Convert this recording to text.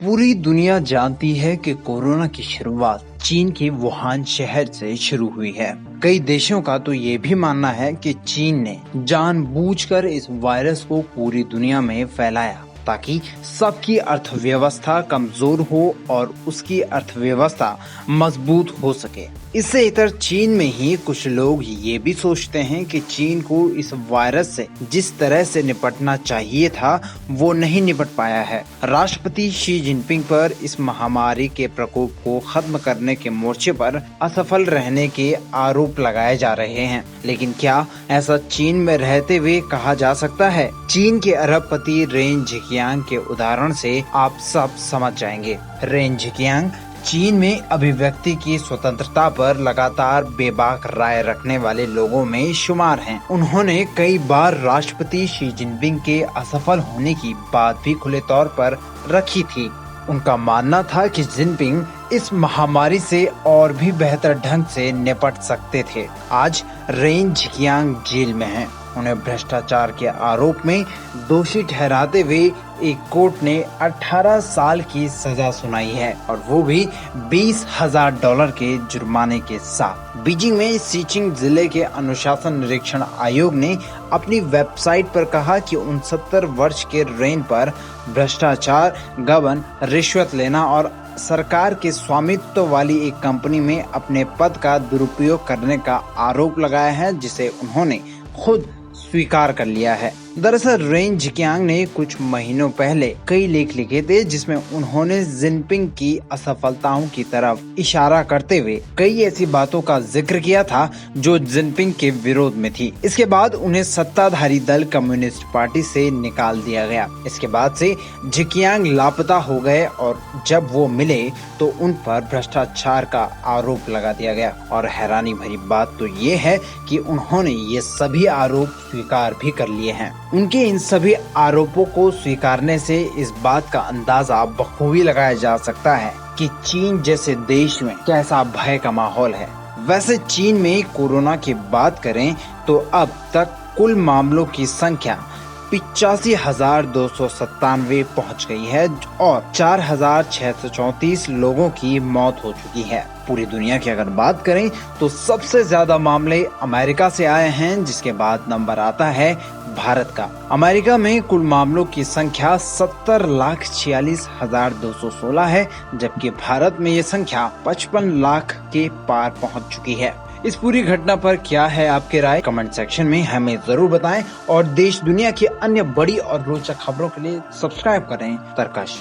पूरी दुनिया जानती है कि कोरोना की शुरुआत चीन के वुहान शहर से शुरू हुई है। कई देशों का तो ये भी मानना है कि चीन ने जानबूझकर इस वायरस को पूरी दुनिया में फैलाया ताकि सबकी अर्थव्यवस्था कमजोर हो और उसकी अर्थव्यवस्था मजबूत हो सके। इससे इतर चीन में ही कुछ लोग ये भी सोचते हैं कि चीन को इस वायरस से जिस तरह से निपटना चाहिए था वो नहीं निपट पाया है। राष्ट्रपति शी जिनपिंग पर इस महामारी के प्रकोप को खत्म करने के मोर्चे पर असफल रहने के आरोप लगाए जा रहे हैं, लेकिन क्या ऐसा चीन में रहते हुए कहा जा सकता है? चीन के अरबपति रेन झिकियांग के उदाहरण से आप सब समझ जाएंगे। रेन झिकियांग चीन में अभिव्यक्ति की स्वतंत्रता पर लगातार बेबाक राय रखने वाले लोगों में शुमार हैं। उन्होंने कई बार राष्ट्रपति शी जिनपिंग के असफल होने की बात भी खुले तौर पर रखी थी। उनका मानना था कि जिनपिंग इस महामारी से और भी बेहतर ढंग से निपट सकते थे। आज रेन झिकियांग जेल में हैं। उन्हें भ्रष्टाचार के आरोप में दोषी ठहराते हुए एक कोर्ट ने 18 साल की सजा सुनाई है और वो भी $20,000 के जुर्माने के साथ। बीजिंग में सीचिंग जिले के अनुशासन निरीक्षण आयोग ने अपनी वेबसाइट पर कहा कि 69 वर्ष के रेन पर भ्रष्टाचार, गबन, रिश्वत लेना और सरकार के स्वामित्व वाली एक कंपनी में अपने पद का दुरुपयोग करने का आरोप लगाया है, जिसे उन्होंने खुद स्वीकार कर लिया है। दरअसल रेन झिकियांग ने कुछ महीनों पहले कई लेख लिखे थे जिसमें उन्होंने जिनपिंग की असफलताओं की तरफ इशारा करते हुए कई ऐसी बातों का जिक्र किया था जो जिनपिंग के विरोध में थी। इसके बाद उन्हें सत्ताधारी दल कम्युनिस्ट पार्टी से निकाल दिया गया। इसके बाद से झिकियांग लापता हो गए और जब वो मिले तो उन पर भ्रष्टाचार का आरोप लगा दिया गया। और हैरानी भरी बात तो ये है कि उन्होंने ये सभी आरोप स्वीकार भी कर लिए हैं। उनके इन सभी आरोपों को स्वीकारने से इस बात का अंदाजा बखूबी लगाया जा सकता है कि चीन जैसे देश में कैसा भय का माहौल है। वैसे चीन में कोरोना की बात करें तो अब तक कुल मामलों की संख्या 85,297 पहुंच गई है और 4,634 लोगों की मौत हो चुकी है। पूरी दुनिया की अगर बात करें तो सबसे ज्यादा मामले अमेरिका से आए हैं, जिसके बाद नंबर आता है भारत का। अमेरिका में कुल मामलों की संख्या 70,46,216 है, जबकि भारत में ये संख्या 55 लाख के पार पहुंच चुकी है। इस पूरी घटना पर क्या है आपके राय? कमेंट सेक्शन में हमें जरूर बताएं और देश दुनिया की अन्य बड़ी और रोचक खबरों के लिए सब्सक्राइब करें तरकश।